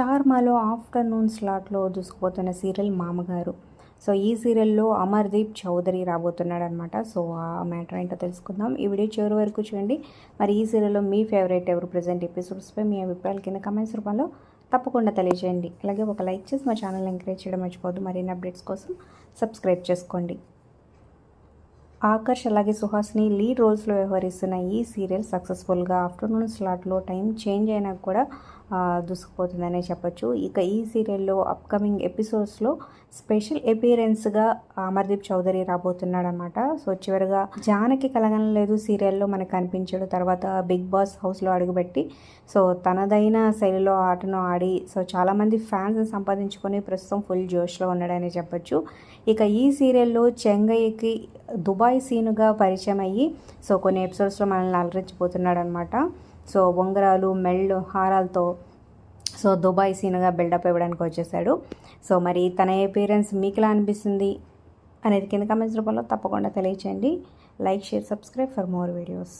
Star మాలో afternoon స్లాట్లో దూసుకుపోతున్న serial మామగారు. So ఈ సీరియల్లో అమర్దీప్ చౌదరి రాబోతున్నాడు అనమాట. సో ఆ మ్యాటర్ ఏంటో తెలుసుకుందాం. ఈ వీడియో చివరి వరకు చూడండి. మరి ఈ సీరియల్లో మీ ఫేవరెట్ ఎవరు, ప్రజెంట్ ఎపిసోడ్స్పై మీ అభిప్రాయాలు కింద కమెంట్స్ రూపంలో తప్పకుండా తెలియజేయండి. అలాగే ఒక లైక్ చేసి మా ఛానల్ ఎంకరేజ్ చేయడం మర్చిపోవద్దు. మరిన్ని అప్డేట్స్ కోసం సబ్స్క్రైబ్ చేసుకోండి. ఆకర్ష్ అలాగే సుహాస్ని లీడ్ రోల్స్లో వ్యవహరిస్తున్న ఈ సీరియల్ సక్సెస్ఫుల్గా ఆఫ్టర్నూన్ స్లాట్లో టైం చేంజ్ అయినా కూడా దూసుకుపోతుందనే చెప్పొచ్చు. ఇక ఈ సీరియల్లో అప్కమింగ్ ఎపిసోడ్స్లో స్పెషల్ అపీరెన్స్గా అమర్దీప్ చౌదరి రాబోతున్నాడు అనమాట. సో చివరిగా జానకి కలగనలేదు సీరియల్లో మనకు కనిపించాడు. తర్వాత బిగ్ బాస్ హౌస్లో అడుగుపెట్టి సో తనదైన శైలిలో ఆటను ఆడి సో చాలామంది ఫ్యాన్స్ని సంపాదించుకొని ప్రస్తుతం ఫుల్ జోష్లో ఉన్నాడని చెప్పొచ్చు. ఇక ఈ సీరియల్లో చెంగయ్యకి దుబాయ్ సీనుగా పరిచయం అయ్యి సో కొన్ని ఎపిసోడ్స్లో మనల్ని అలరించిపోతున్నాడు అనమాట. సో ఉంగరాలు మెళ్ళు హారాలతో సో దుబాయ్ సీనుగా బిల్డప్ ఇవ్వడానికి వచ్చేసాడు. సో మరి తన అపీరెన్స్ మీకు ఎలా అనిపిస్తుంది అనేది కింద కామెంట్స్ రూపంలో తప్పకుండా తెలియచేయండి. Like, share, subscribe for more videos.